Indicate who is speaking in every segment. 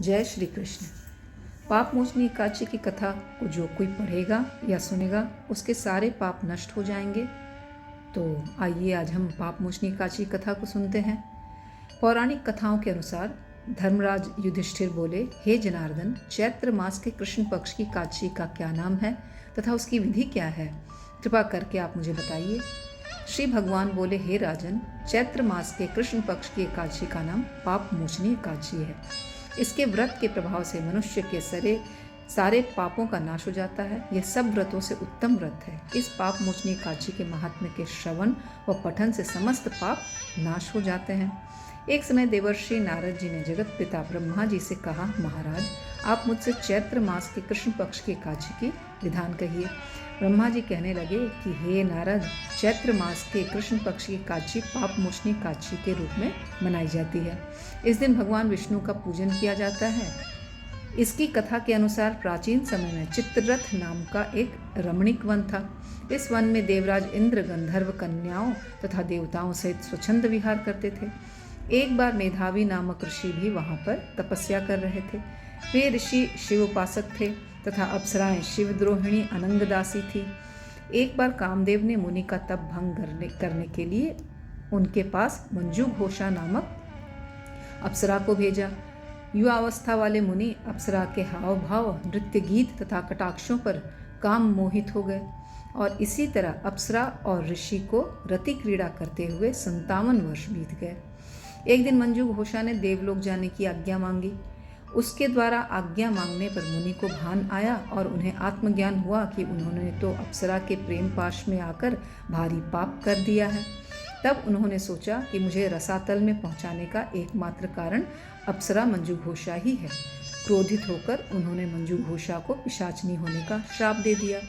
Speaker 1: जय श्री कृष्ण। पाप मोचनी एकादशी की कथा को जो कोई पढ़ेगा या सुनेगा उसके सारे पाप नष्ट हो जाएंगे। तो आइए आज हम पाप मोचनी एकादशी कथा को सुनते हैं। पौराणिक कथाओं के अनुसार धर्मराज युधिष्ठिर बोले, हे जनार्दन, चैत्र मास के कृष्ण पक्ष की एकादशी का क्या नाम है तथा उसकी विधि क्या है? कृपा करके आप मुझे बताइए। श्री भगवान बोले, हे राजन, चैत्र मास के कृष्ण पक्ष की एकादशी का नाम पाप मोचनी एकादशी है। इसके व्रत के प्रभाव से मनुष्य के सारे पापों का नाश हो जाता है। यह सब व्रतों से उत्तम व्रत है। इस पाप मोचनी एकादशी के महात्म्य के श्रवण व पठन से समस्त पाप नाश हो जाते हैं। एक समय देवर्षि नारद जी ने जगत पिता ब्रह्मा जी से कहा, महाराज, आप मुझसे चैत्र मास के कृष्ण पक्ष की एकादशी की विधान कहिए। ब्रह्मा जी कहने लगे कि हे नारद, चैत्र मास के कृष्ण पक्ष की एकादशी पाप मोचनी एकादशी के रूप में मनाई जाती है। इस दिन भगवान विष्णु का पूजन किया जाता है। इसकी कथा के अनुसार प्राचीन समय में चित्ररथ नाम का एक रमणीक वन था। इस वन में देवराज इंद्र गंधर्व कन्याओं तथा देवताओं सहित स्वच्छंद विहार करते थे। एक बार मेधावी नामक ऋषि भी वहां पर तपस्या कर रहे थे। वे ऋषि शिव उपासक थे तथा अप्सराएं शिवद्रोहिणी अनंगदासी थी। एक बार कामदेव ने मुनि का तप भंग करने के लिए उनके पास मंजू घोषा नामक अप्सरा को भेजा। युवावस्था वाले मुनि अप्सरा के हाव भाव, नृत्य गीत तथा कटाक्षों पर काम मोहित हो गए और इसी तरह अप्सरा और ऋषि को रति क्रीड़ा करते हुए 57 वर्ष बीत गए। एक दिन मंजू घोषा ने देवलोक जाने की आज्ञा मांगी। उसके द्वारा आज्ञा मांगने पर मुनि को भान आया और उन्हें आत्मज्ञान हुआ कि उन्होंने तो अप्सरा के प्रेम पाश में आकर भारी पाप कर दिया है। तब उन्होंने सोचा कि मुझे रसातल में पहुंचाने का एकमात्र कारण अप्सरा मंजू घोषा ही है। क्रोधित होकर उन्होंने मंजू घोषा को पिशाचनी होने का श्राप दे दिया।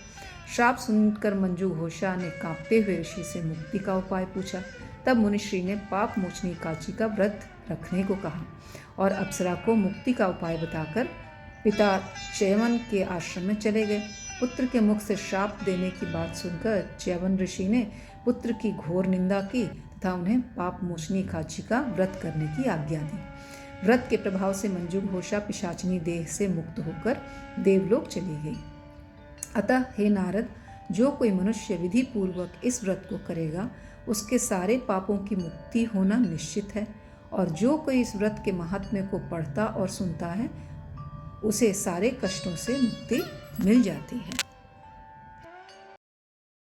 Speaker 1: श्राप सुनकर मंजू घोषा ने कांपते हुए ऋषि से मुक्ति का उपाय पूछा। तब मुनिश्री ने पाप मोचनी एकादशी का व्रत रखने को कहा और अप्सरा को मुक्ति का उपाय बताकर पिता च्यवन के आश्रम में चले गए। पुत्र के मुख से श्राप देने की बात सुनकर च्यवन ऋषि ने पुत्र की घोर निंदा की तथा उन्हें पाप मोचनी एकादशी का व्रत करने की आज्ञा दी। व्रत के प्रभाव से मंजू घोषा पिशाचनी देह से मुक्त होकर देवलोक चली गई। अतः हे नारद, जो कोई मनुष्य विधि पूर्वक इस व्रत को करेगा उसके सारे पापों की मुक्ति होना निश्चित है, और जो कोई इस व्रत के महात्म्य को पढ़ता और सुनता है उसे सारे कष्टों से मुक्ति मिल जाती है।